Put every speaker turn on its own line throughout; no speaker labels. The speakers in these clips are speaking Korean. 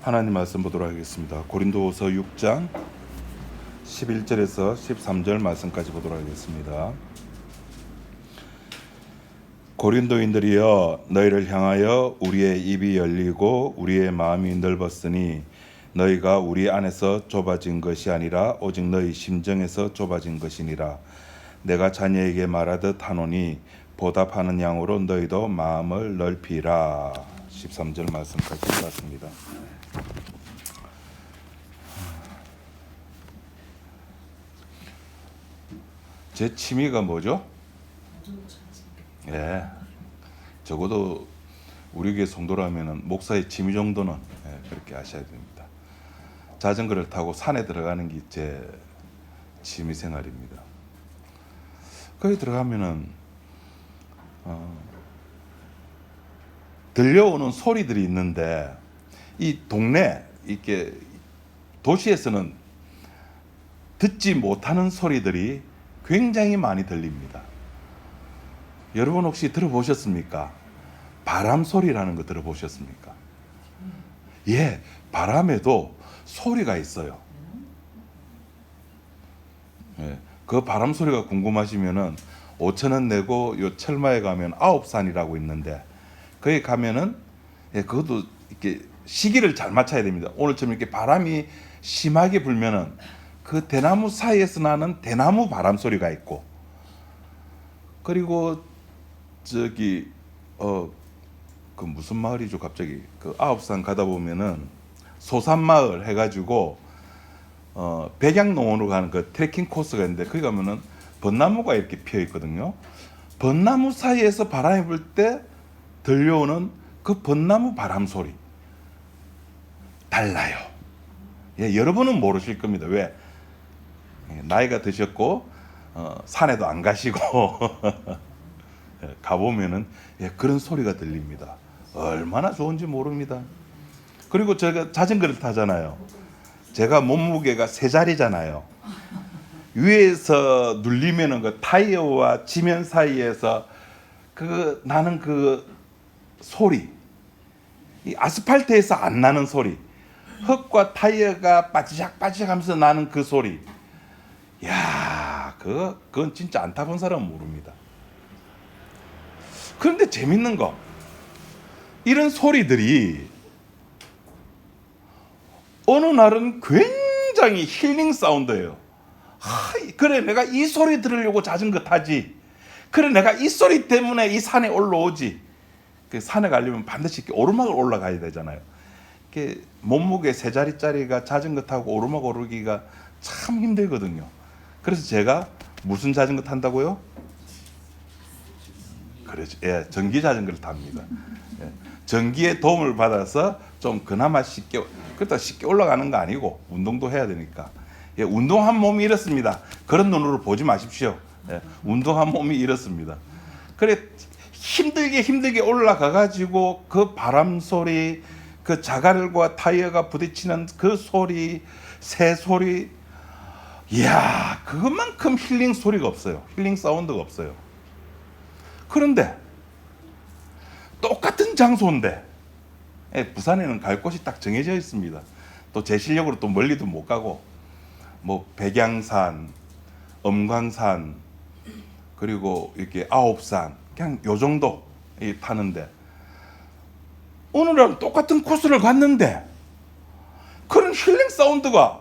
하나님 말씀 보도록 하겠습니다. 고린도후서 6장 11절에서 13절 말씀까지 보도록 하겠습니다. 고린도인들이여, 너희를 향하여 우리의 입이 열리고 우리의 마음이 넓었으니 너희가 우리 안에서 좁아진 것이 아니라 오직 너희 심정에서 좁아진 것이니라. 내가 자녀에게 말하듯 하노니 보답하는 양으로 너희도 마음을 넓히라. 13절 말씀까지 읽었습니다. 제 취미가 뭐죠? 예, 적어도 우리 교회 성도라면 목사의 취미 정도는 그렇게 하셔야 됩니다. 자전거를 타고 산에 들어가는 게 제 취미 생활입니다. 거기 들어가면은 들려오는 소리들이 있는데, 이 동네 이렇게 도시에서는 듣지 못하는 소리들이 굉장히 많이 들립니다. 여러분 혹시 들어보셨습니까? 바람 소리라는 거 들어보셨습니까? 예, 바람에도 소리가 있어요. 예, 그 바람 소리가 궁금하시면은 5,000원 내고 요 철마에 가면 아홉산이라고 있는데, 거기 가면은 그것도 이렇게 시기를 잘 맞춰야 됩니다. 오늘처럼 이렇게 바람이 심하게 불면은 그 대나무 사이에서 나는 대나무 바람 소리가 있고, 그리고 저기 그 무슨 마을이죠? 갑자기 그 아홉산 가다 보면은 소산마을 해가지고 백양농원으로 가는 그 트레킹 코스가 있는데, 거기 가면은 벚나무가 이렇게 피어 있거든요. 벚나무 사이에서 바람이 불 때 들려오는 그 벚나무 바람 소리 달라요. 예, 여러분은 모르실 겁니다. 왜? 나이가 드셨고 산에도 안 가시고 가보면은 그런 소리가 들립니다. 얼마나 좋은지 모릅니다. 그리고 제가 자전거를 타잖아요. 제가 몸무게가 3자리잖아요. 위에서 눌리면은 그 타이어와 지면 사이에서 나는 그 소리, 이 아스팔트에서 안 나는 소리, 흙과 타이어가 빠지작 하면서 나는 그 소리, 야, 그건 진짜 안 타본 사람은 모릅니다. 그런데 재밌는 거, 이런 소리들이 어느 날은 굉장히 힐링 사운드예요. 그래, 내가 이 소리 들으려고 자전거 타지. 그래, 내가 이 소리 때문에 이 산에 올라오지. 그 산에 가려면 반드시 이렇게 오르막을 올라가야 되잖아요. 이렇게 몸무게 3자리짜리가 자전거 타고 오르막 오르기가 참 힘들거든요. 그래서 제가 무슨 자전거 탄다고요? 그렇죠. 예, 전기 자전거를 탑니다. 예, 전기의 도움을 받아서 좀 그나마 쉽게, 그렇다 쉽게 올라가는 거 아니고 운동도 해야 되니까. 예, 운동한 몸이 이렇습니다. 그런 눈으로 보지 마십시오. 예, 운동한 몸이 이렇습니다. 그래, 힘들게 올라가 가지고 그 바람 소리, 그 자갈과 타이어가 부딪히는 그 소리, 새 소리, 이야, 그것만큼 힐링 소리가 없어요. 힐링 사운드가 없어요. 그런데 똑같은 장소인데, 부산에는 갈 곳이 딱 정해져 있습니다. 또 제 실력으로 또 멀리도 못 가고, 뭐 백양산, 엄광산, 그리고 이렇게 아홉산, 그냥 요 정도 타는데, 오늘은 똑같은 코스를 갔는데 그런 힐링 사운드가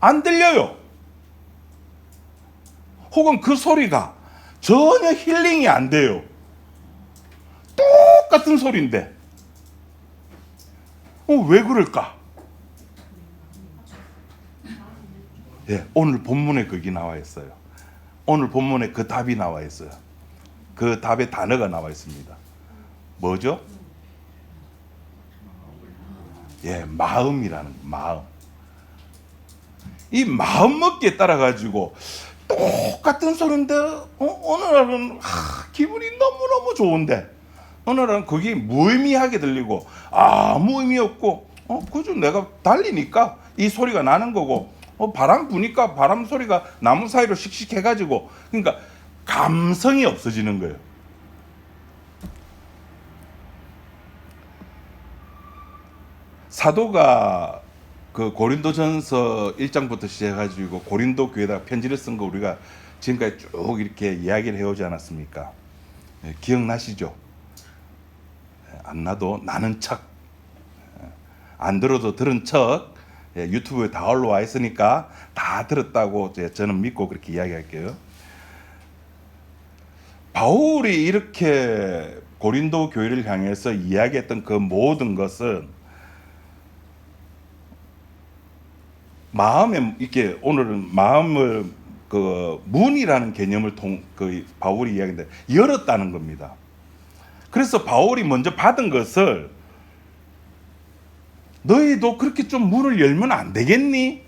안 들려요. 혹은 그 소리가 전혀 힐링이 안 돼요. 똑같은 소리인데 왜 그럴까? 예, 오늘 본문에 거기 나와 있어요. 오늘 본문에 그 답이 나와 있어요. 그 답의 단어가 나와 있습니다. 뭐죠? 예, 마음이라는, 마음. 이 마음 먹기에 따라 가지고 똑같은 소리인데 어느 날은 기분이 너무너무 좋은데, 어느 날은 그게 무의미하게 들리고 아무 의미 없고 그저 내가 달리니까 이 소리가 나는 거고, 바람 부니까 바람 소리가 나무 사이로 씩씩 해가지고, 그러니까 감성이 없어지는 거예요. 사도가 그 고린도전서 1장부터 시작해가지고 고린도 교회에다가 편지를 쓴 거 우리가 지금까지 쭉 이렇게 이야기를 해오지 않았습니까? 예, 기억나시죠? 예, 안 나도 나는 척, 안 들어도 들은 척, 예, 유튜브에 다 올라와 있으니까 다 들었다고 저는 믿고 그렇게 이야기할게요. 바울이 이렇게 고린도 교회를 향해서 이야기했던 그 모든 것은 마음에 이렇게 오늘은 마음을 그 문이라는 개념을 그 바울이 이야기인데 열었다는 겁니다. 그래서 바울이 먼저 받은 것을 너희도 그렇게 좀 문을 열면 안 되겠니?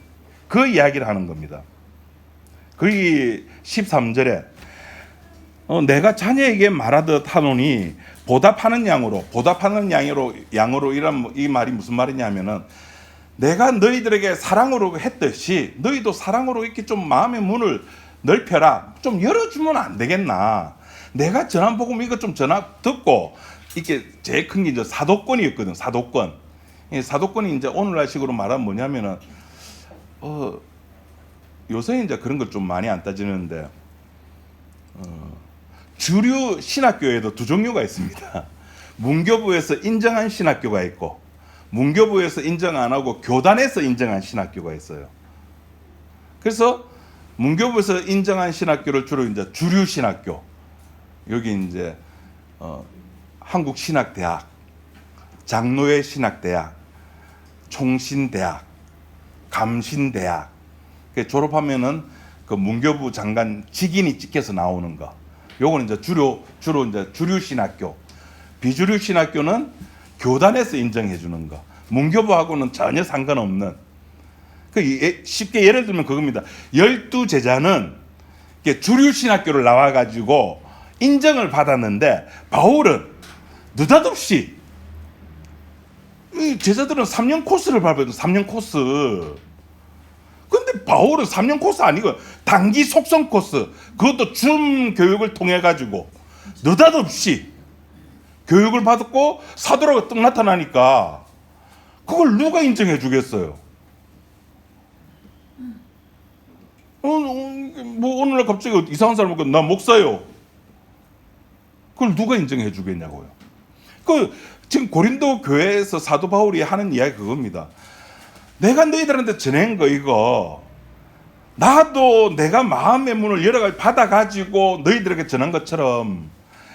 그 이야기를 하는 겁니다. 거기 13절에 내가 자녀에게 말하듯 하노니 보답하는 양으로 이런 이 말이 무슨 말이냐면은 내가 너희들에게 사랑으로 했듯이 너희도 사랑으로 이렇게 좀 마음의 문을 넓혀라. 좀 열어주면 안 되겠나. 내가 전한 복음 이거 좀 듣고 이게 제일 큰 게 이제 사도권이었거든. 사도권. 이 사도권이 이제 오늘날식으로 말하면 뭐냐면은 요새 이제 그런 걸 좀 많이 안 따지는데 주류 신학교에도 두 종류가 있습니다. 문교부에서 인정한 신학교가 있고 문교부에서 인정 안 하고 교단에서 인정한 신학교가 있어요. 그래서 문교부에서 인정한 신학교를 주로 이제 주류 신학교, 여기 이제 한국신학대학, 장로회 신학대학, 총신대학, 감신대학 졸업하면은 그 문교부 장관 직인이 찍혀서 나오는 거. 요거는 이제 주로 이제 주류 신학교. 비주류 신학교는 교단에서 인정해 주는 거. 문교부하고는 전혀 상관없는. 쉽게 예를 들면 그겁니다. 12제자는 주류 신학교를 나와 가지고 인정을 받았는데 바울은 느닷없이 이 제자들은 3년 코스를 밟아요. 3년 코스. 근데 바울은 3년 코스 아니고 단기 속성 코스, 그것도 줌 교육을 통해 가지고 느닷없이 교육을 받았고 사도라고 딱 나타나니까 그걸 누가 인정해 주겠어요? 뭐 오늘날 갑자기 이상한 사람 보고 나 목사요. 그걸 누가 인정해 주겠냐고요. 지금 고린도 교회에서 사도 바울이 하는 이야기 그겁니다. 내가 너희들한테 전한 거 이거 나도 내가 마음의 문을 열어가지고 받아가지고 너희들에게 전한 것처럼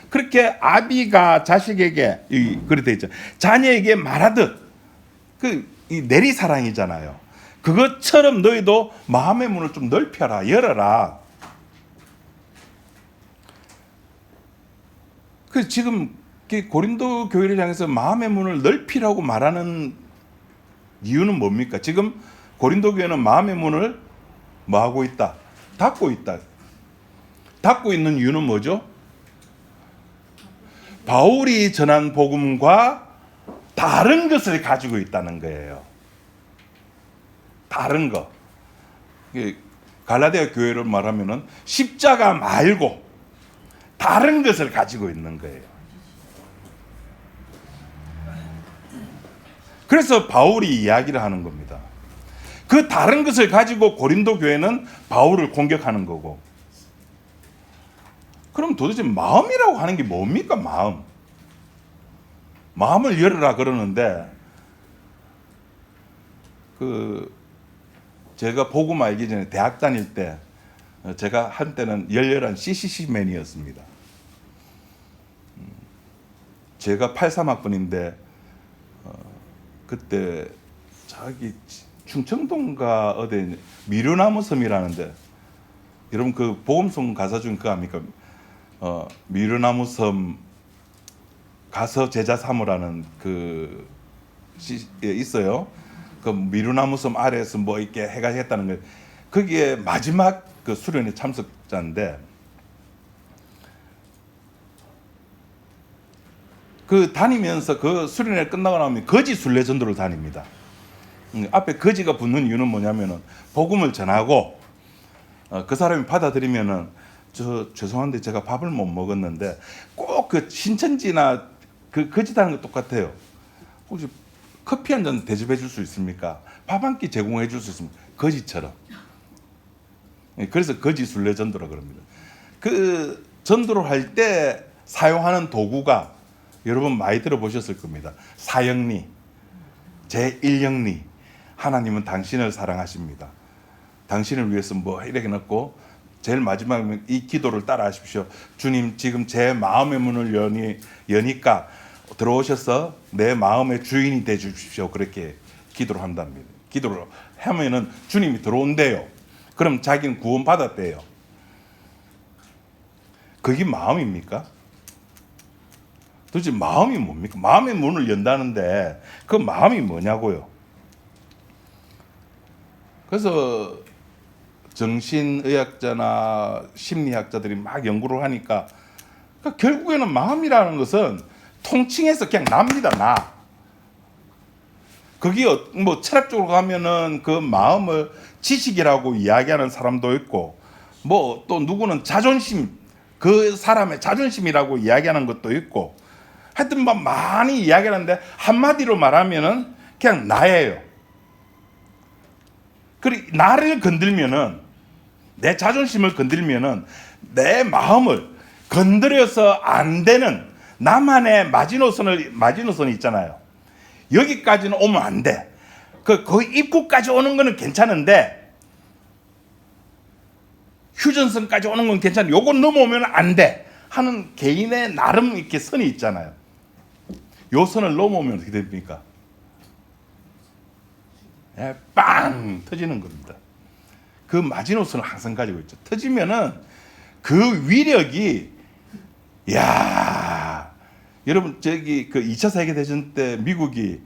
그렇게 아비가 자식에게 그렇게 돼 있죠. 자녀에게 말하듯 이 내리사랑이잖아요. 그것처럼 너희도 마음의 문을 좀 넓혀라, 열어라. 지금 고린도 교회를 향해서 마음의 문을 넓히라고 말하는 이유는 뭡니까? 지금 고린도 교회는 마음의 문을 뭐 하고 있다? 닫고 있다. 닫고 있는 이유는 뭐죠? 바울이 전한 복음과 다른 것을 가지고 있다는 거예요. 다른 거. 갈라디아 교회를 말하면은 십자가 말고 다른 것을 가지고 있는 거예요. 그래서 바울이 이야기를 하는 겁니다. 그 다른 것을 가지고 고린도 교회는 바울을 공격하는 거고. 그럼 도대체 마음이라고 하는 게 뭡니까? 마음을 열어라 그러는데 제가 복음 알기 전에 대학 다닐 때 제가 한때는 열렬한 CCC맨이었습니다. 제가 83학번인데 그때 저기 충청동가 어디 미르나무 섬이라는데 여러분 그 복음송 가사 중 그거 압니까? 미르나무 섬 가서 제자 삼으라는 있어요. 그 미르나무 섬 아래에서 뭐 이렇게 해가 했다는 거. 거기에 마지막 그 수련회 참석자인데 다니면서 그 수련회 끝나고 나면 거지 순례 전도를 다닙니다. 앞에 거지가 붙는 이유는 뭐냐면은 복음을 전하고 그 사람이 받아들이면은 죄송한데 제가 밥을 못 먹었는데 꼭 그 신천지나 그 거짓하는 거 똑같아요. 혹시 커피 한 잔 대접해 줄 수 있습니까? 밥 한 끼 제공해 줄 수 있습니까? 거지처럼. 그래서 거지 순례 전도라 그럽니다. 그 전도를 할 때 사용하는 도구가 여러분 많이 들어보셨을 겁니다. 사형리, 제1형리. 하나님은 당신을 사랑하십니다. 당신을 위해서 뭐 이렇게 넣고 제일 마지막에 이 기도를 따라 하십시오. 주님, 지금 제 마음의 문을 여니까 들어오셔서 내 마음의 주인이 돼 주십시오. 그렇게 기도를 한답니다. 기도를 하면은 주님이 들어온대요. 그럼 자기는 구원 받았대요. 그게 마음입니까? 도대체 마음이 뭡니까? 마음의 문을 연다는데 그 마음이 뭐냐고요? 그래서 정신의학자나 심리학자들이 막 연구를 하니까 그러니까 결국에는 마음이라는 것은 통칭해서 그냥 납니다. 나. 그게 뭐 철학적으로 가면은 그 마음을 지식이라고 이야기하는 사람도 있고 뭐 또 누구는 자존심, 그 사람의 자존심이라고 이야기하는 것도 있고 하여튼 뭐 많이 이야기하는데 한마디로 말하면은 그냥 나예요. 그리고 나를 건들면은 내 자존심을 건들면은 내 마음을 건드려서 안 되는 나만의 마지노선이 있잖아요. 여기까지는 오면 안 돼. 거의 입구까지 오는 거는 괜찮은데 휴전선까지 오는 건 괜찮아. 요건 넘어오면 안 돼 하는 개인의 나름 이렇게 선이 있잖아요. 요 선을 넘어오면 어떻게 됩니까? 빵 터지는 겁니다. 그 마지노선을 항상 가지고 있죠. 터지면은 그 위력이 야 여러분 저기 그 2차 세계대전 때 미국이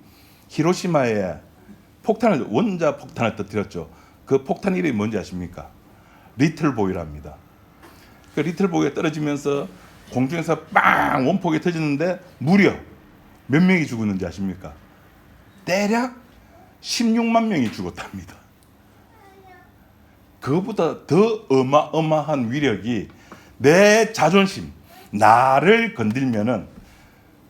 히로시마에 원자 폭탄을 터뜨렸죠. 그 폭탄 이름이 뭔지 아십니까? 리틀보이랍니다. 그 리틀보이가 떨어지면서 공중에서 빵 원폭이 터지는데 무려 몇 명이 죽었는지 아십니까? 대략 16만 명이 죽었답니다. 그것보다 더 어마어마한 위력이 내 자존심, 나를 건들면은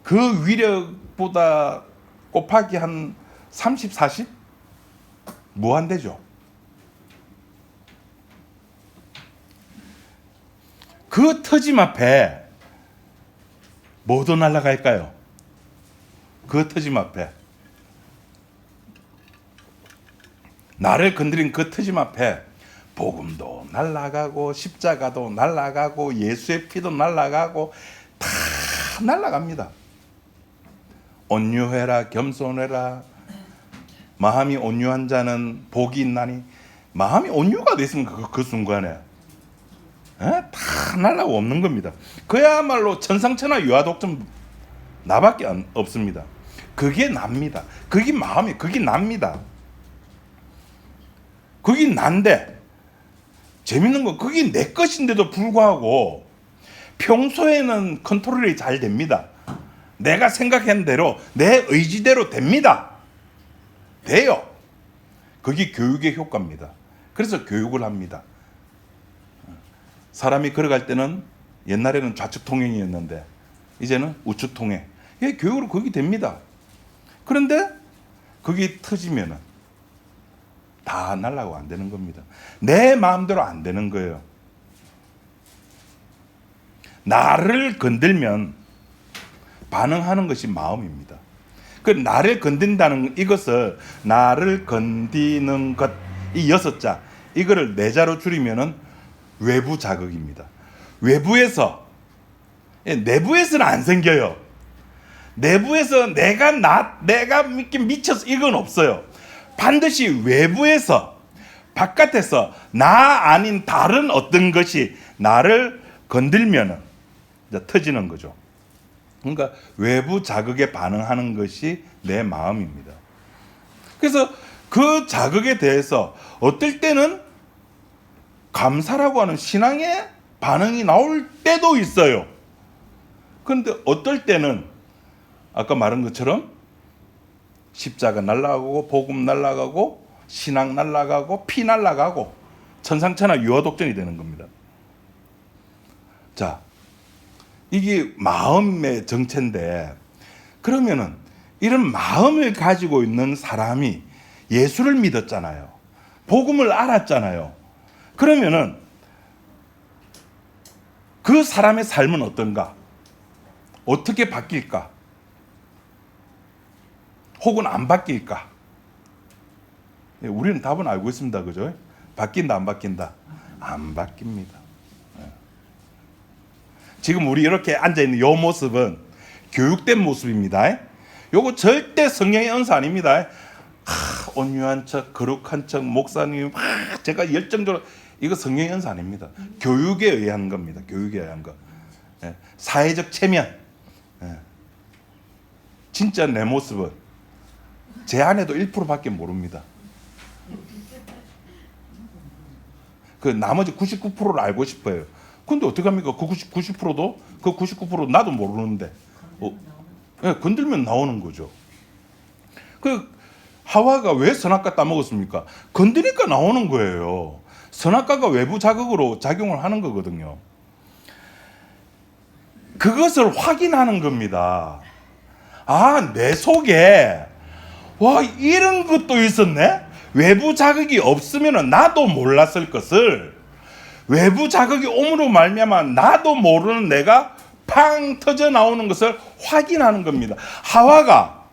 그 위력보다 곱하기 한 30, 40? 무한대죠. 그 터짐 앞에 뭐도 날아갈까요? 그 터짐 앞에 나를 건드린 그 터짐 앞에 복음도 날아가고 십자가도 날아가고 예수의 피도 날아가고 다 날아갑니다. 온유해라 겸손해라 마음이 온유한 자는 복이 있나니 마음이 온유가 됐으면 그 순간에 다 날아가고 없는 겁니다. 그야말로 천상천하 유아독존 나밖에 없습니다. 그게 납니다. 그게 마음이 그게 납니다. 그게 난데 재밌는 건 그게 내 것인데도 불구하고 평소에는 컨트롤이 잘 됩니다. 내가 생각한 대로 내 의지대로 됩니다. 돼요. 그게 교육의 효과입니다. 그래서 교육을 합니다. 사람이 걸어갈 때는 옛날에는 좌측 통행이었는데 이제는 우측 통행. 이게 교육으로 그게 됩니다. 그런데 그게 터지면은 다 날라가고 안 되는 겁니다. 내 마음대로 안 되는 거예요. 나를 건들면 반응하는 것이 마음입니다. 그 나를 건든다는 이것을 나를 건드는 것, 이 6자 이거를 4자로 줄이면은 외부 자극입니다. 외부에서 내부에서는 안 생겨요. 내부에서 내가 미쳐서 이건 없어요. 반드시 외부에서 바깥에서 나 아닌 다른 어떤 것이 나를 건들면은 이제 터지는 거죠. 그러니까 외부 자극에 반응하는 것이 내 마음입니다. 그래서 그 자극에 대해서 어떨 때는 감사라고 하는 신앙의 반응이 나올 때도 있어요. 그런데 어떨 때는 아까 말한 것처럼 십자가 날아가고 복음 날아가고 신앙 날아가고 피 날아가고 천상천하 유아독존이 되는 겁니다. 자, 이게 마음의 정체인데 그러면은 이런 마음을 가지고 있는 사람이 예수를 믿었잖아요. 복음을 알았잖아요. 그러면은 그 사람의 삶은 어떤가? 어떻게 바뀔까? 혹은 안 바뀔까? 우리는 답은 알고 있습니다. 그죠? 바뀐다, 안 바뀐다? 안 바뀝니다. 지금 우리 이렇게 앉아있는 이 모습은 교육된 모습입니다. 요거 절대 성령의 은사 아닙니다. 온유한 척, 거룩한 척, 목사님, 제가 열정적으로, 이거 성령의 은사 아닙니다. 교육에 의한 겁니다. 교육에 의한 거. 사회적 체면. 진짜 내 모습은 제 안에도 1%밖에 모릅니다. 그 나머지 99%를 알고 싶어요. 근데 어떡합니까? 그 90%도 그 99% 나도 모르는데 건들면 나오는 거죠. 그 하와가 왜 선악과 따먹었습니까? 건드니까 나오는 거예요. 선악과가 외부 자극으로 작용을 하는 거거든요. 그것을 확인하는 겁니다. 아, 내 속에 와, 이런 것도 있었네? 외부 자극이 없으면 나도 몰랐을 것을 외부 자극이 옴으로 말미암아 나도 모르는 내가 팡 터져 나오는 것을 확인하는 겁니다. 하와가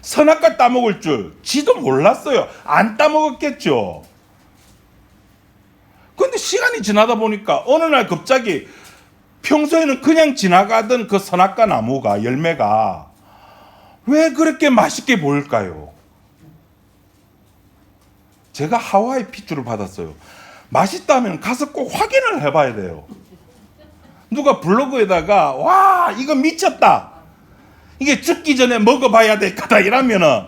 선악과 따먹을 줄 지도 몰랐어요. 안 따먹었겠죠. 그런데 시간이 지나다 보니까 어느 날 갑자기 평소에는 그냥 지나가던 그 선악과 나무가, 열매가 왜 그렇게 맛있게 보일까요? 제가 하와의 핏줄을 받았어요. 맛있다면 가서 꼭 확인을 해봐야 돼요. 누가 블로그에다가 와, 이거 미쳤다, 이게 죽기 전에 먹어봐야 될 거다 이러면은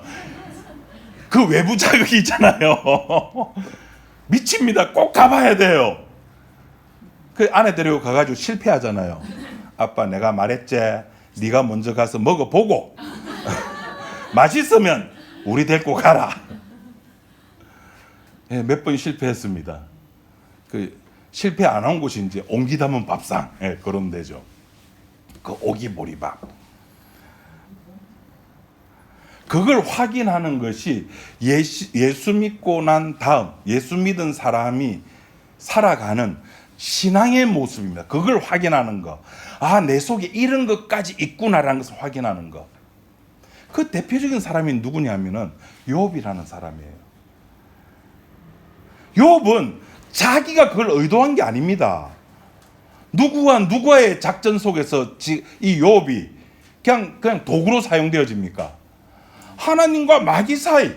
그 외부 자극이 있잖아요. 미칩니다. 꼭 가봐야 돼요. 그 아내 데리고 가가지고 실패하잖아요. 아빠, 내가 말했지, 네가 먼저 가서 먹어보고 맛있으면 우리 데리고 가라. 예, 몇 번 실패했습니다. 그 실패 안 한 곳이 이제 옹기 담은 밥상, 예, 그런 데죠. 그 오기보리밥. 그걸 확인하는 것이 예수 믿고 난 다음, 예수 믿은 사람이 살아가는 신앙의 모습입니다. 그걸 확인하는 거. 아, 내 속에 이런 것까지 있구나라는 것을 확인하는 거. 그 대표적인 사람이 누구냐면은 욥이라는 사람이에요. 욥은 자기가 그걸 의도한 게 아닙니다. 누구와의 작전 속에서 이 욥이 그냥 도구로 사용되어집니까? 하나님과 마귀 사이.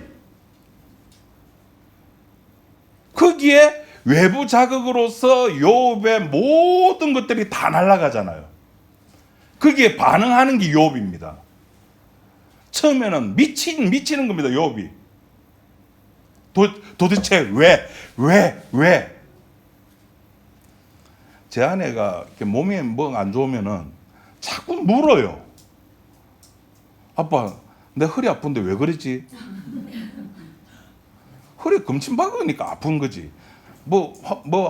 거기에 외부 자극으로서 욥의 모든 것들이 다 날아가잖아요. 거기에 반응하는 게 욥입니다. 처음에는 미치는 겁니다. 욥이. 도대체 왜? 제 아내가 몸에 뭐 안 좋으면은 자꾸 물어요. 아빠, 내 허리 아픈데 왜 그러지? 허리 금침 박으니까 아픈 거지. 뭐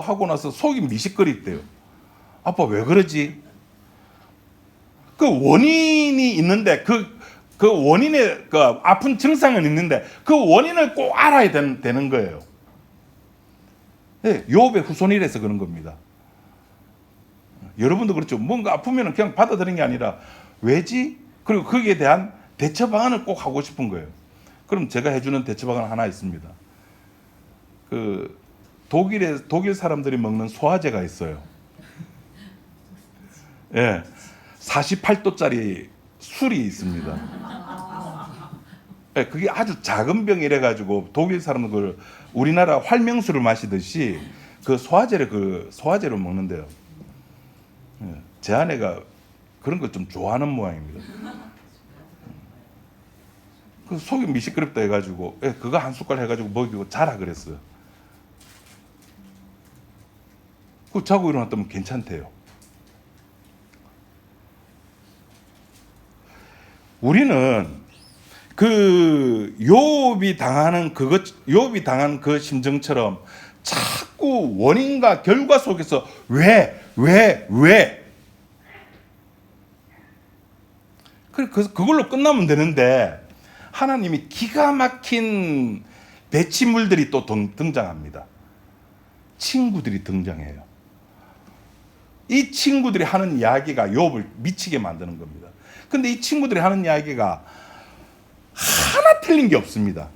하고 나서 속이 미식거리대요. 아빠, 왜 그러지? 그 원인이 있는데 그 원인의 그 아픈 증상은 있는데 그 원인을 꼭 알아야 되는 거예요. 네, 욥의 후손이라서 그런 겁니다. 여러분도 그렇죠. 뭔가 아프면 그냥 받아들이는 게 아니라 왜지? 그리고 거기에 대한 대처 방안을 꼭 하고 싶은 거예요. 그럼 제가 해주는 대처 방안 하나 있습니다. 그 독일 사람들이 먹는 소화제가 있어요. 예, 48도짜리 술이 있습니다. 예, 그게 아주 작은 병이래 가지고 독일 사람은 그걸 우리나라 활명수를 마시듯이 그 소화제로 먹는데요. 예, 제 아내가 그런 거 좀 좋아하는 모양입니다. 그 속이 미시끄럽다 해가지고, 예, 그거 한 숟갈 해가지고 먹이고 자라 그랬어요. 그 자고 일어났다면 괜찮대요. 우리는 그 욥이 당한 그 심정처럼 자꾸 원인과 결과 속에서 왜 그래서 그걸로 끝나면 되는데 하나님이 기가 막힌 배치물들이 또 등장합니다. 친구들이 등장해요. 이 친구들이 하는 이야기가 욥을 미치게 만드는 겁니다. 근데 이 친구들이 하는 이야기가 하나 틀린 게 없습니다.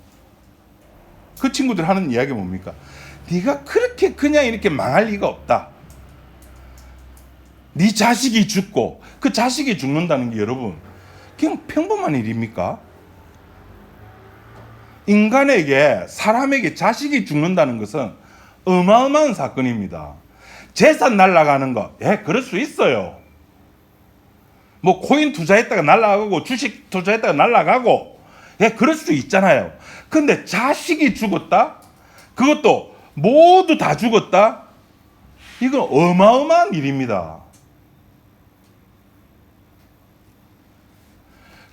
그 친구들이 하는 이야기가 뭡니까? 네가 그렇게 그냥 이렇게 망할 리가 없다. 네 자식이 죽고 그 자식이 죽는다는 게 여러분 그냥 평범한 일입니까? 인간에게 사람에게 자식이 죽는다는 것은 어마어마한 사건입니다. 재산 날라가는 거, 그럴 수 있어요. 뭐 코인 투자했다가 날라가고 주식 투자했다가 날라가고, 그럴 수 있잖아요. 근데 자식이 죽었다? 그것도 모두 다 죽었다? 이건 어마어마한 일입니다.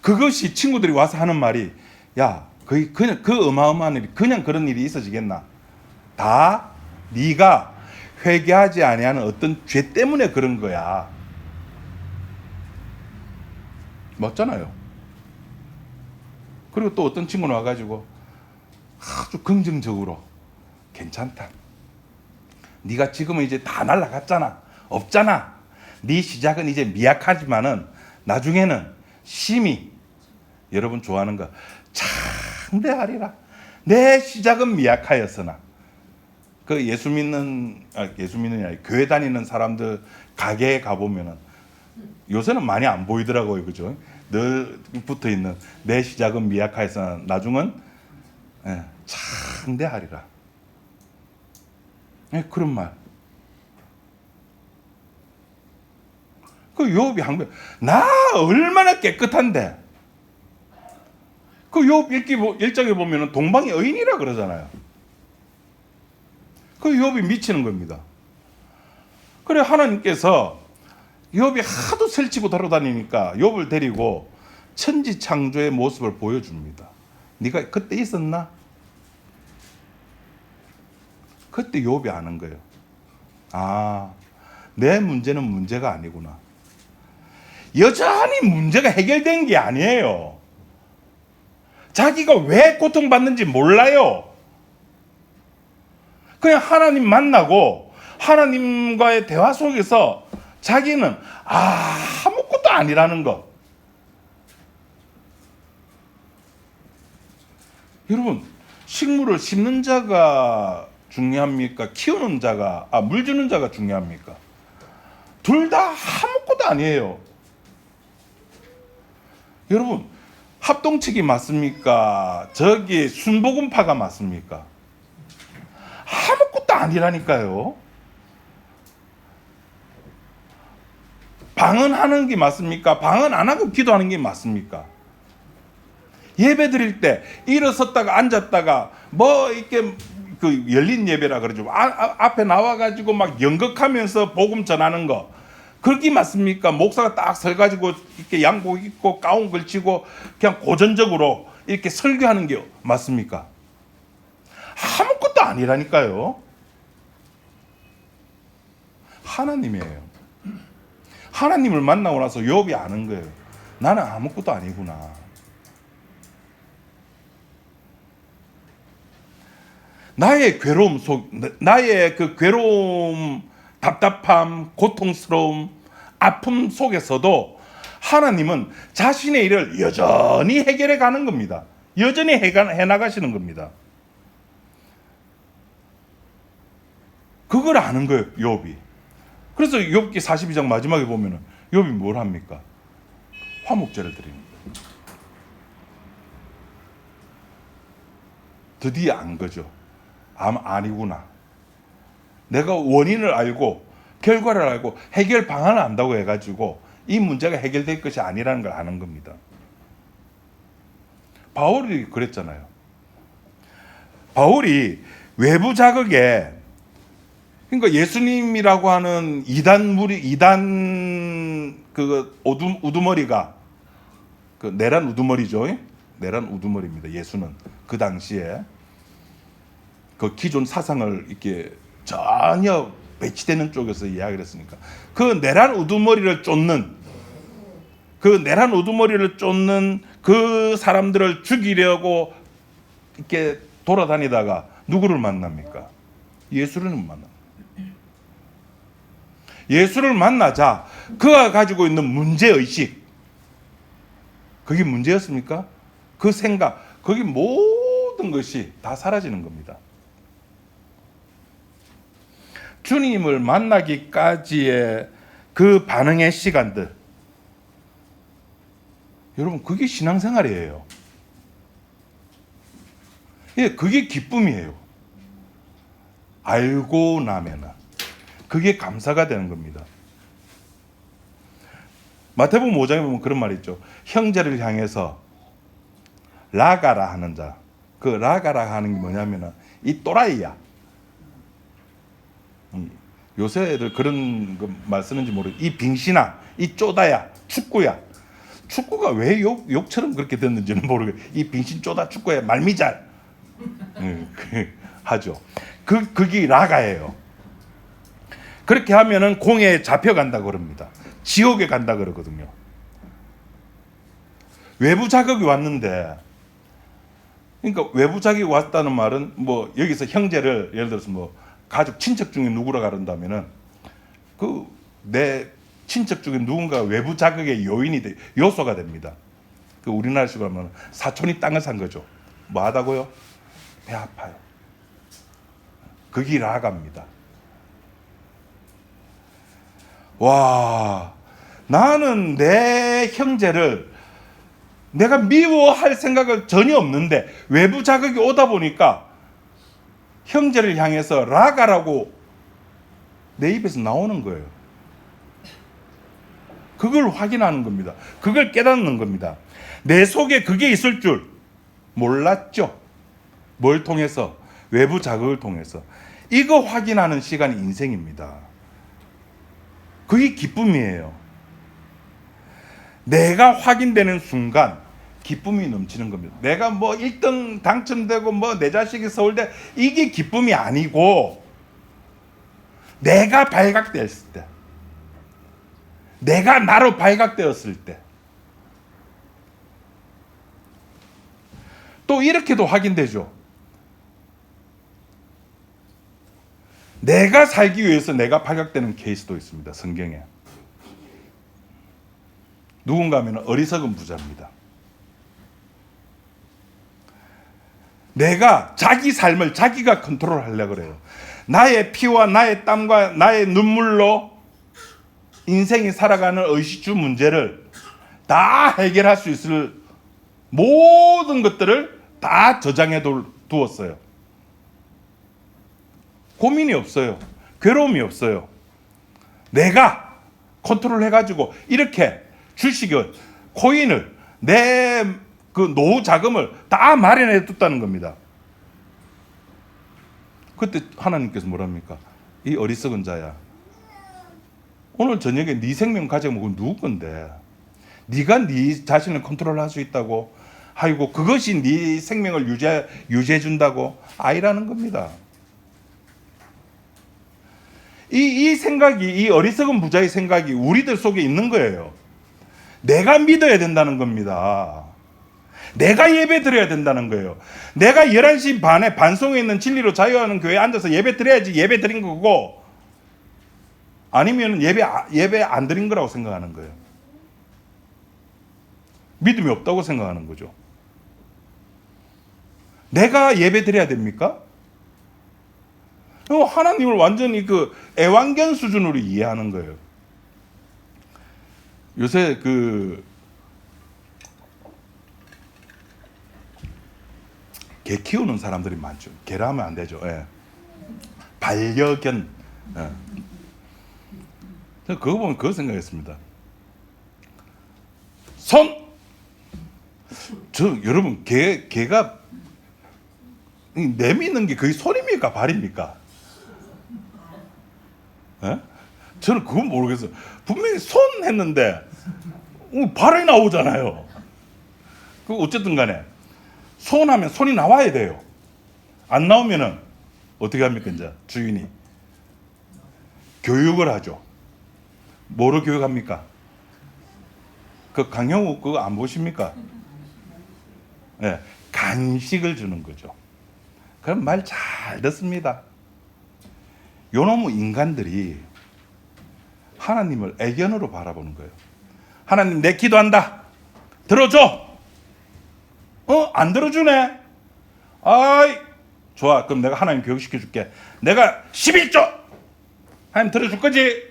그것이 친구들이 와서 하는 말이, 야, 그냥 그 어마어마한 일이 그냥 그런 일이 있어지겠나? 다 네가 회개하지 아니하는 어떤 죄 때문에 그런 거야. 맞잖아요. 그리고 또 어떤 친구는 와가지고 아주 긍정적으로 괜찮다. 네가 지금은 이제 다 날아갔잖아. 없잖아. 네 시작은 이제 미약하지만은 나중에는 심히 여러분 좋아하는 거 창대하리라. 내 시작은 미약하였으나 그 예수 믿는 아니라 교회 다니는 사람들 가게에 가보면은 요새는 많이 안 보이더라고요. 그죠? 늘 붙어 있는 내 시작은 미약하였으나 나중은 창대하리라. 그런 말. 그 욥이 한 거예요. 나 얼마나 깨끗한데. 그 욥 1장에 보면은 동방의 의인이라 그러잖아요. 그 욥이 미치는 겁니다. 그래 하나님께서 욥이 하도 설치고 돌아다니니까 욥을 데리고 천지창조의 모습을 보여줍니다. 네가 그때 있었나? 그때 욥이 아는 거예요. 아, 내 문제는 문제가 아니구나. 여전히 문제가 해결된 게 아니에요. 자기가 왜 고통받는지 몰라요. 그냥 하나님 만나고 하나님과의 대화 속에서 자기는 아무것도 아니라는 것. 여러분, 식물을 심는 자가 중요합니까? 키우는 자가, 물 주는 자가 중요합니까? 둘 다 아무것도 아니에요. 여러분, 합동측이 맞습니까? 저기 순복음파가 맞습니까? 아무것도 아니라니까요. 방언하는 게 맞습니까? 방언 안 하고 기도하는 게 맞습니까? 예배 드릴 때 일어섰다가 앉았다가 뭐 이렇게 그 열린 예배라 그러죠. 앞에 나와가지고 막 연극하면서 복음 전하는 거. 그렇게 맞습니까? 목사가 딱 서가지고 이렇게 양복 입고 가운 걸치고 그냥 고전적으로 이렇게 설교하는 게 맞습니까? 아무것도 아니라니까요. 하나님이에요. 하나님을 만나고 나서 욥이 아는 거예요. 나는 아무것도 아니구나. 나의 괴로움 나의 그 괴로움, 답답함, 고통스러움, 아픔 속에서도 하나님은 자신의 일을 여전히 해결해 가는 겁니다. 여전히 해나가시는 겁니다. 그걸 아는 거예요, 욥이. 그래서 욥기 42장 마지막에 보면은 욥이 뭘 합니까? 화목제를 드립니다. 드디어 안 거죠. 아니구나. 내가 원인을 알고 결과를 알고 해결 방안을 안다고 해가지고 이 문제가 해결될 것이 아니라는 걸 아는 겁니다. 바울이 그랬잖아요. 바울이 외부 자극에, 그러니까 예수님이라고 하는 이단 그 우두머리가 그 내란 우두머리죠. 내란 우두머리입니다. 예수는 그 당시에 그 기존 사상을 이렇게 전혀 배치되는 쪽에서 이야기를 했으니까 그 내란 우두머리를 쫓는 그 내란 우두머리를 쫓는 그 사람들을 죽이려고 이렇게 돌아다니다가 누구를 만납니까? 예수를 만납니다. 예수를 만나자 그가 가지고 있는 문제의식, 그게 문제였습니까? 그 생각, 거기 모든 것이 다 사라지는 겁니다. 주님을 만나기까지의 그 반응의 시간들, 여러분 그게 신앙생활이에요. 예, 그게 기쁨이에요. 알고 나면은 그게 감사가 되는 겁니다. 마태복음 5장에 보면 그런 말이 있죠. 형제를 향해서 라가라 하는 자. 그 라가라 하는 게 뭐냐면은 이 또라이야. 요새 애들 그런 말 쓰는지 모르겠어요. 이 빙신아, 이 쪼다야, 축구야. 축구가 왜 욕처럼 그렇게 됐는지는 모르겠어요. 이 빙신 쪼다 축구야, 말미잘. 하죠. 그게 라가예요. 그렇게 하면은 공에 잡혀간다 그럽니다. 지옥에 간다 그러거든요. 외부 자극이 왔는데, 그러니까 외부 자극이 왔다는 말은 뭐 여기서 형제를 예를 들어서 뭐 가족 친척 중에 누구라 그런다면은 그 내 친척 중에 누군가 외부 자극의 요인이 요소가 됩니다. 그 우리나라식으로 하면 사촌이 땅을 산 거죠. 뭐 하다고요? 배 아파요. 그게 라갑니다. 와, 나는 내 형제를 내가 미워할 생각은 전혀 없는데 외부 자극이 오다 보니까 형제를 향해서 라가라고 내 입에서 나오는 거예요. 그걸 확인하는 겁니다. 그걸 깨닫는 겁니다. 내 속에 그게 있을 줄 몰랐죠. 뭘 통해서? 외부 자극을 통해서. 이거 확인하는 시간이 인생입니다. 그게 기쁨이에요. 내가 확인되는 순간 기쁨이 넘치는 겁니다. 내가 뭐 1등 당첨되고 뭐 내 자식이 서울대, 이게 기쁨이 아니고 내가 발각됐을 때, 내가 나로 발각되었을 때, 또 이렇게도 확인되죠. 내가 살기 위해서 내가 발각되는 케이스도 있습니다. 성경에. 누군가 하면 어리석은 부자입니다. 내가 자기 삶을 자기가 컨트롤하려고 그래요. 나의 피와 나의 땀과 나의 눈물로 인생이 살아가는 의식주 문제를 다 해결할 수 있을 모든 것들을 다 저장해 두었어요. 고민이 없어요. 괴로움이 없어요. 내가 컨트롤 해가지고 이렇게 주식을, 코인을, 내 그 노후 자금을 다 마련해 뒀다는 겁니다. 그때 하나님께서 뭐랍니까? 이 어리석은 자야. 오늘 저녁에 네 생명 가져먹으면 누구 건데? 네가 네 자신을 컨트롤할 수 있다고? 아이고, 그것이 네 생명을 유지해 준다고? 아니라는 겁니다. 이 생각이, 이 어리석은 부자의 생각이 우리들 속에 있는 거예요. 내가 믿어야 된다는 겁니다. 내가 예배 드려야 된다는 거예요. 내가 11시 반에 반송에 있는 진리로 자유하는 교회에 앉아서 예배 드려야지 예배 드린 거고, 아니면 예배 안 드린 거라고 생각하는 거예요. 믿음이 없다고 생각하는 거죠. 내가 예배 드려야 됩니까? 하나님을 완전히 그 애완견 수준으로 이해하는 거예요. 요새 개 키우는 사람들이 많죠. 개라 하면 안 되죠. 예. 반려견. 예. 그거 보면 그거 생각했습니다. 여러분, 개가 내미는 게 그게 손입니까? 발입니까? 예? 저는 그건 모르겠어요. 분명히 손 했는데 발이 나오잖아요. 어쨌든 간에 손 하면 손이 나와야 돼요. 안 나오면은 어떻게 합니까? 이제 주인이 교육을 하죠. 뭐로 교육합니까? 그 강형욱 그거 안 보십니까? 네, 간식을 주는 거죠. 그럼 말 잘 듣습니다. 요놈의 인간들이 하나님을 애견으로 바라보는 거예요. 하나님 내 기도한다. 들어줘. 안 들어주네. 아이 좋아. 그럼 내가 하나님 교육시켜 줄게. 내가 11조 하나님 들어줄 거지.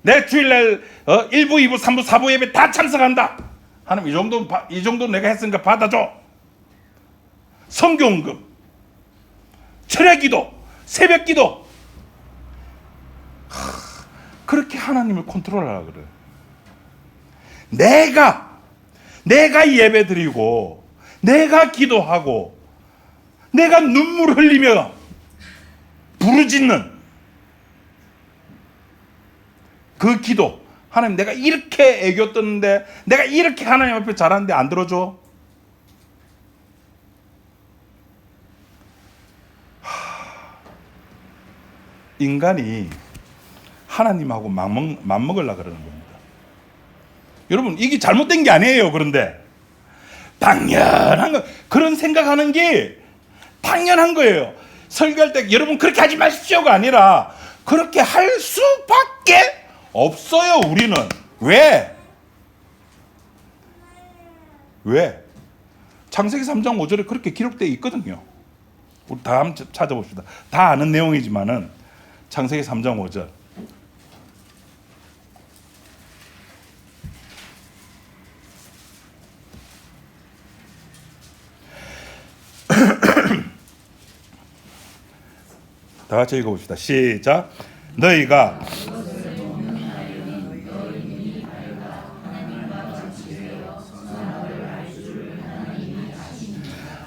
내 주일날 1부, 2부, 3부, 4부 예배 다 참석한다. 하나님 이 정도 내가 했으니까 받아줘. 성경금, 철야기도, 새벽기도. 그렇게 하나님을 컨트롤하라 그래. 내가 예배 드리고, 내가 기도하고, 내가 눈물 흘리며 부르짖는 그 기도. 하나님 내가 이렇게 애교 떴는데, 내가 이렇게 하나님 앞에 잘하는데 안 들어줘? 인간이 하나님하고 맞먹으려고 그러는 겁니다. 여러분 이게 잘못된 게 아니에요. 그런데 당연한 거, 그런 생각하는 게 당연한 거예요. 설교할 때 여러분 그렇게 하지 마십시오가 아니라 그렇게 할 수밖에 없어요. 우리는. 왜? 창세기 3장 5절에 그렇게 기록되어 있거든요. 우리 다 한번 찾아봅시다. 다 아는 내용이지만은 창세기 3장 5절. 다 같이 읽어봅시다. 시작. 너희가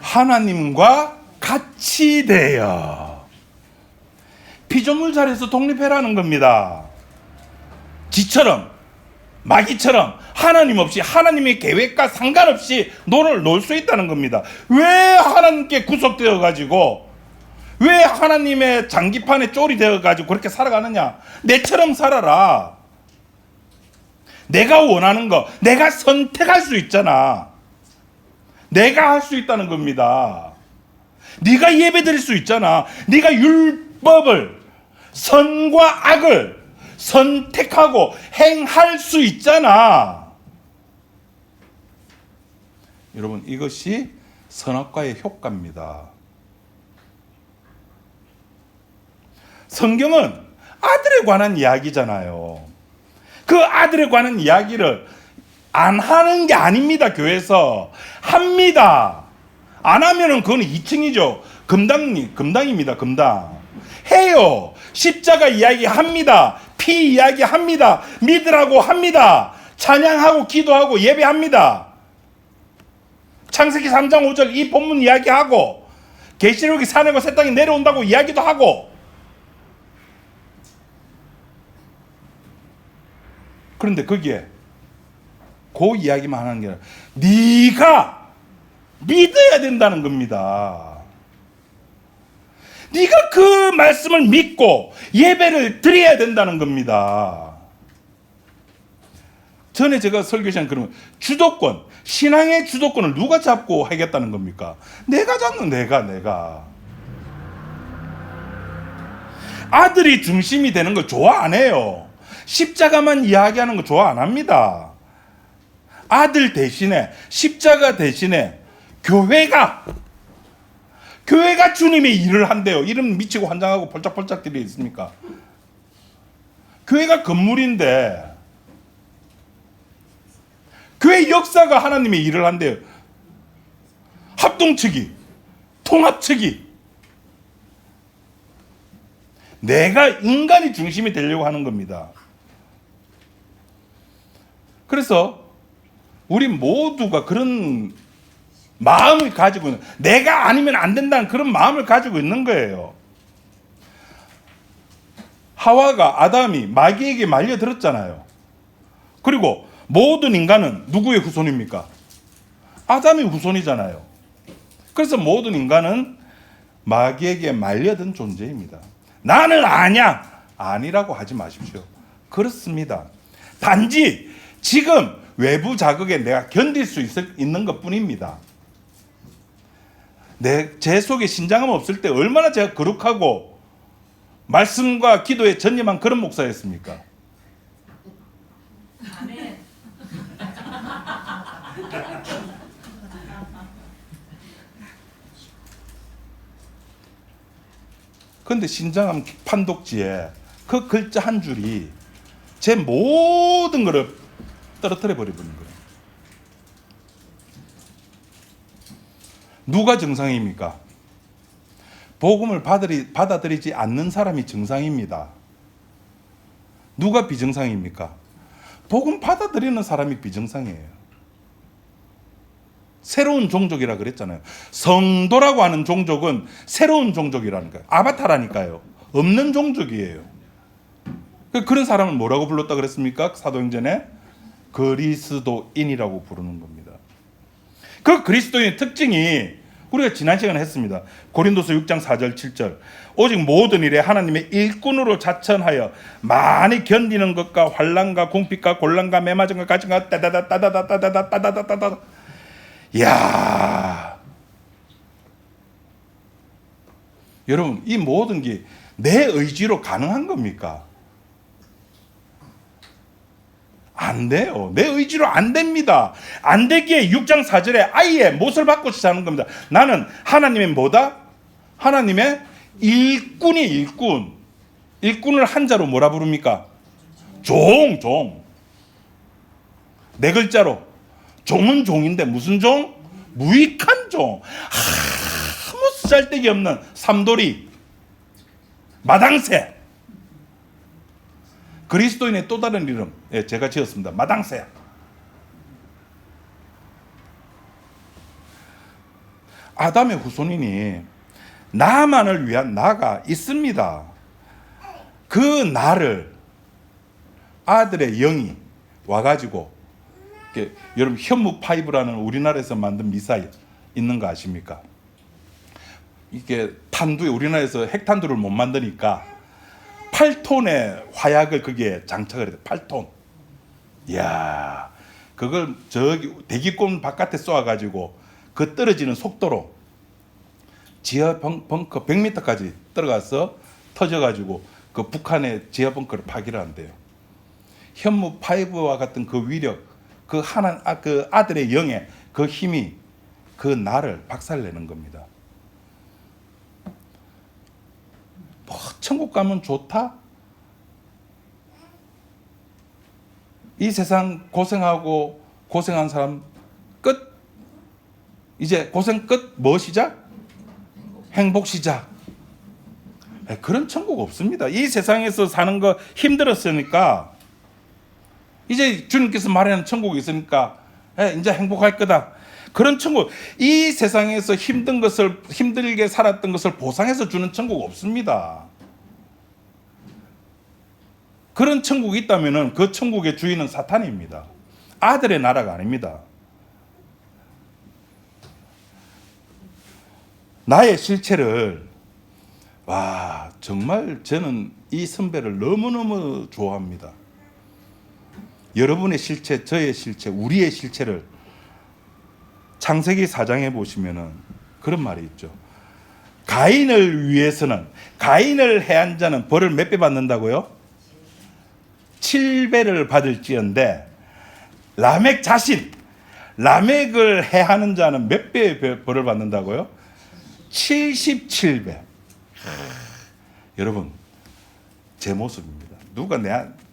하나님과 같이 되어 피조물 자리에서 독립해라는 겁니다. 지처럼 마귀처럼 하나님 없이 하나님의 계획과 상관없이 너를 놓을 수 있다는 겁니다. 왜 하나님께 구속되어 가지고 왜 하나님의 장기판에 쫄이 되어 가지고 그렇게 살아가느냐? 내처럼 살아라. 내가 원하는 거 내가 선택할 수 있잖아. 내가 할 수 있다는 겁니다. 네가 예배드릴 수 있잖아. 네가 율법을 선과 악을 선택하고 행할 수 있잖아. 여러분 이것이 선악과의 효과입니다. 성경은 아들에 관한 이야기잖아요. 그 아들에 관한 이야기를 안 하는 게 아닙니다. 교회에서 합니다. 안 하면은 그건 2층이죠. 금당입니다. 금당. 해요. 십자가 이야기 합니다. 피 이야기 합니다. 믿으라고 합니다. 찬양하고 기도하고 예배합니다. 창세기 3장 5절 이 본문 이야기하고 계시록이 산에고 새 땅이 내려온다고 이야기도 하고. 그런데 거기에 그 이야기만 하는 게 아니라 네가 믿어야 된다는 겁니다. 네가 그 말씀을 믿고 예배를 드려야 된다는 겁니다. 전에 제가 설교 시간에 그러면 주도권, 신앙의 주도권을 누가 잡고 하겠다는 겁니까? 내가 잡는 내가. 아들이 중심이 되는 거 좋아 안 해요. 십자가만 이야기하는 거 좋아 안 합니다. 아들 대신에 십자가 대신에 교회가 주님의 일을 한대요. 이름 미치고 환장하고 펄짝펄짝 들이 있습니까? 교회가 건물인데 교회 역사가 하나님의 일을 한대요. 합동측이, 통합측이. 내가 인간이 중심이 되려고 하는 겁니다. 그래서 우리 모두가 그런 마음을 가지고 있는, 내가 아니면 안 된다는 그런 마음을 가지고 있는 거예요. 하와가, 아담이 마귀에게 말려들었잖아요. 그리고 모든 인간은 누구의 후손입니까? 아담의 후손이잖아요. 그래서 모든 인간은 마귀에게 말려든 존재입니다. 나는 아니야. 아니라고 하지 마십시오. 그렇습니다. 단지 지금 외부 자극에 내가 견딜 수 있는 것뿐입니다. 제 속에 신장함 없을 때 얼마나 제가 거룩하고 말씀과 기도에 전념한 그런 목사였습니까?
아멘.
그런데 신장함 판독지에 그 글자 한 줄이 제 모든 것을 떨어뜨려 버리는 거예요. 누가 정상입니까? 복음을 받아들이지 않는 사람이 정상입니다. 누가 비정상입니까? 복음 받아들이는 사람이 비정상이에요. 새로운 종족이라 그랬잖아요. 성도라고 하는 종족은 새로운 종족이라는 거예요. 아바타라니까요. 없는 종족이에요. 그런 사람을 뭐라고 불렀다 그랬습니까? 사도행전에 그리스도인이라고 부르는 겁니다. 그 그리스도인의 특징이 우리가 지난 시간에 했습니다. 고린도서 6장 4절 7절 오직 모든 일에 하나님의 일꾼으로 자천하여 많이 견디는 것과 환난과 궁핍과 곤란과 매맞음과 가증과 따다다다다다다다다다다다. 이야, 여러분, 이 모든 게 내 의지로 가능한 겁니까? 안 돼요. 내 의지로 안 됩니다. 안 되기에 6장 4절에 아예 못을 바꾸시자 하는 겁니다. 나는 하나님의 뭐다? 하나님의 일꾼이 일꾼. 일꾼을 한자로 뭐라 부릅니까? 종. 네 글자로. 종은 종인데 무슨 종? 무익한 종. 아무 쓰잘데기 없는 삼돌이. 마당새. 그리스도인의 또 다른 이름, 제가 지었습니다. 마당새. 아담의 후손이니 나만을 위한 나가 있습니다. 그 나를 아들의 영이 와가지고, 여러분 현무 파이브라는 우리나라에서 만든 미사일 있는 거 아십니까? 이게 탄두에 우리나라에서 핵탄두를 못 만드니까 8톤의 화약을 거기에 장착을 해요. 8톤. 이야, 그걸 저기 대기권 바깥에 쏘아가지고 그 떨어지는 속도로 지하 벙커 100m까지 들어가서 터져가지고 그 북한의 지하 벙커를 파기를 한대요. 현무 5와 같은 그 위력, 그 아들의 영의 그 힘이 그 나를 박살내는 겁니다. 뭐 천국 가면 좋다? 이 세상 고생하고 고생한 사람 끝. 이제 고생 끝. 뭐 시작? 행복 시작. 그런 천국 없습니다. 이 세상에서 사는 거 힘들었으니까 이제 주님께서 말하는 천국이 있으니까 이제 행복할 거다. 그런 천국, 이 세상에서 힘들게 살았던 것을 보상해서 주는 천국 없습니다. 그런 천국이 있다면 그 천국의 주인은 사탄입니다. 아들의 나라가 아닙니다. 나의 실체를, 정말 저는 이 선배를 너무너무 좋아합니다. 여러분의 실체, 저의 실체, 우리의 실체를 창세기 4장에 보시면은 그런 말이 있죠. 가인을 위해서는, 가인을 해한 자는 벌을 몇 배 받는다고요? 7배를 받을지언데 라멕 자신, 라멕을 해하는 자는 몇 배의 벌을 받는다고요? 77배. 여러분, 제 모습입니다. 누가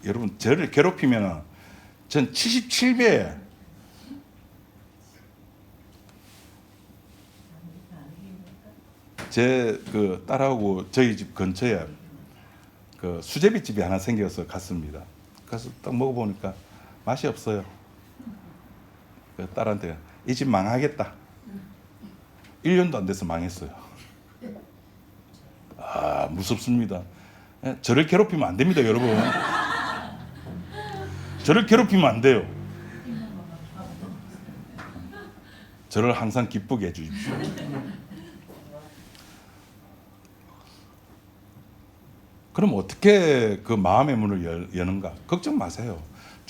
여러분 저를 괴롭히면 전 77배. 제 그 딸하고 저희 집 근처에 그 수제비 집이 하나 생겨서 갔습니다. 가서 딱 먹어보니까 맛이 없어요. 그 딸한테 이 집 망하겠다. 1년도 안 돼서 망했어요. 무섭습니다. 저를 괴롭히면 안 됩니다, 여러분. 저를 괴롭히면 안 돼요. 저를 항상 기쁘게 해주십시오. 그럼 어떻게 그 마음의 문을 여는가? 걱정 마세요.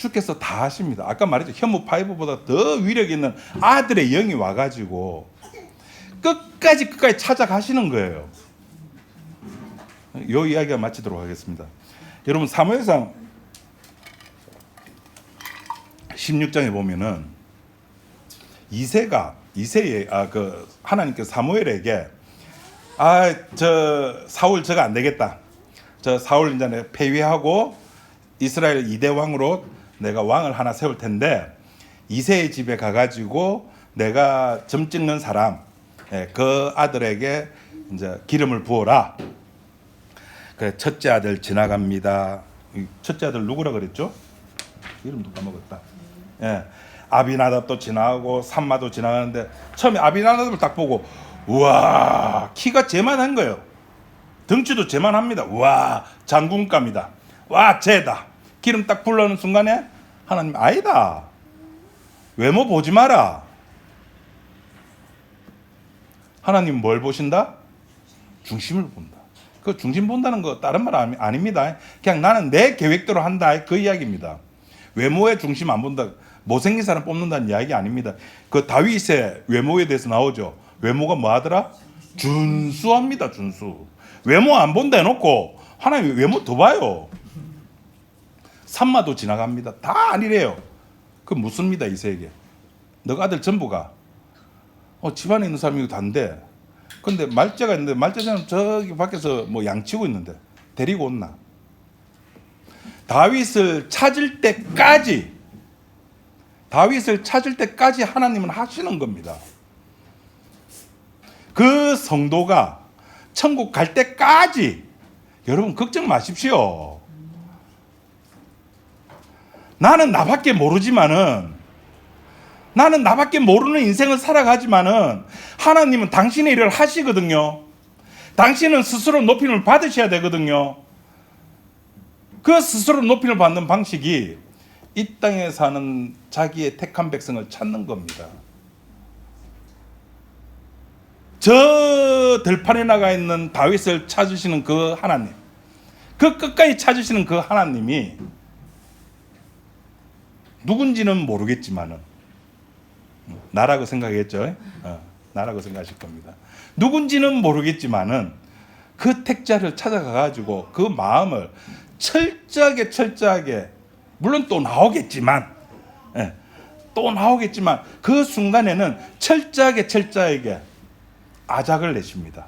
주께서 다 하십니다. 아까 말했죠. 현무 파이브보다 더 위력 있는 아들의 영이 와가지고 끝까지 찾아가시는 거예요. 이 이야기가 마치도록 하겠습니다. 여러분 사무엘상 16장에 보면은 하나님께서 사무엘에게 저 사울 저거 안 되겠다. 저 사울 이제 내가 폐위하고 이스라엘 2대 왕으로 내가 왕을 하나 세울 텐데 이새의 집에 가가지고 내가 점 찍는 사람 그 아들에게 이제 기름을 부어라. 그래 첫째 아들 지나갑니다. 첫째 아들 누구라 그랬죠? 이름도 까먹었다. 아비나답도 지나가고 삼마도 지나가는데 처음에 아비나답을 딱 보고 우와 키가 제만한 거예요. 덩치도 제만합니다. 우와 장군감이다. 와 쟤다. 기름 딱 불러는 순간에 하나님 아니다. 외모 보지 마라. 하나님 뭘 보신다? 중심을 본다. 그 중심 본다는 거 다른 말 아닙니다. 그냥 나는 내 계획대로 한다. 그 이야기입니다. 외모의 중심 안 본다. 못생긴 사람 뽑는다는 이야기 아닙니다. 그 다윗의 외모에 대해서 나오죠. 외모가 뭐 하더라? 준수합니다. 준수. 외모 안 본다 해놓고 하나님 외모 더 봐요. 삼마도 지나갑니다. 다 아니래요. 그 묻습니다. 이새에게. 너가 아들 전부가 집안에 있는 사람이 단데 근데 말자가 있는데 말자는 저기 밖에서 뭐 양치고 있는데 데리고 온나. 다윗을 찾을 때까지 하나님은 하시는 겁니다. 그 성도가 천국 갈 때까지 여러분 걱정 마십시오. 나는 나밖에 모르지만은 나는 나밖에 모르는 인생을 살아가지만은 하나님은 당신의 일을 하시거든요. 당신은 스스로 높임을 받으셔야 되거든요. 그 스스로 높임을 받는 방식이 이 땅에 사는 자기의 택한 백성을 찾는 겁니다. 저 들판에 나가 있는 다윗을 찾으시는 그 하나님, 그 끝까지 찾으시는 그 하나님이 누군지는 모르겠지만은 나라고 생각했죠. 나라고 생각하실 겁니다. 누군지는 모르겠지만은 그 택자를 찾아가가지고 그 마음을 철저하게 물론 또 나오겠지만 그 순간에는 철저하게 아작을 내십니다.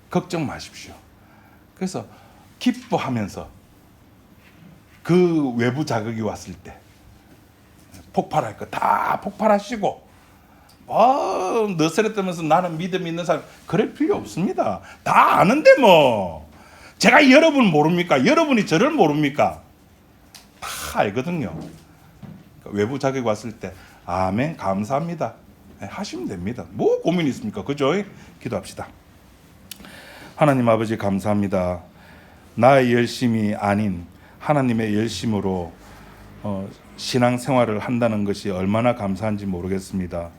걱정 마십시오. 그래서 기뻐하면서 그 외부 자극이 왔을 때 폭발할 거 다 폭발하시고 너스레뜨면서 나는 믿음 있는 사람 그럴 필요 없습니다. 다 아는데 뭐 제가 여러분 모릅니까? 여러분이 저를 모릅니까? 다 알거든요. 외부 자극이 왔을 때 아멘 감사합니다 하시면 됩니다. 뭐 고민이 있습니까? 그죠? 기도합시다. 하나님 아버지 감사합니다. 나의 열심이 아닌 하나님의 열심으로 신앙생활을 한다는 것이 얼마나 감사한지 모르겠습니다.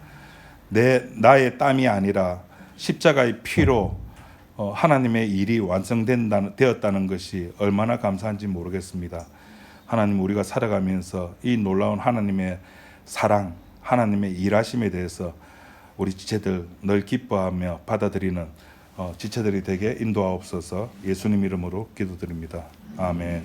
나의 땀이 아니라 십자가의 피로 하나님의 일이 완성되었다는 것이 얼마나 감사한지 모르겠습니다. 하나님 우리가 살아가면서 이 놀라운 하나님의 사랑, 하나님의 일하심에 대해서 우리 지체들 늘 기뻐하며 받아들이는 지체들이 되게 인도하옵소서. 예수님 이름으로 기도드립니다. 아멘.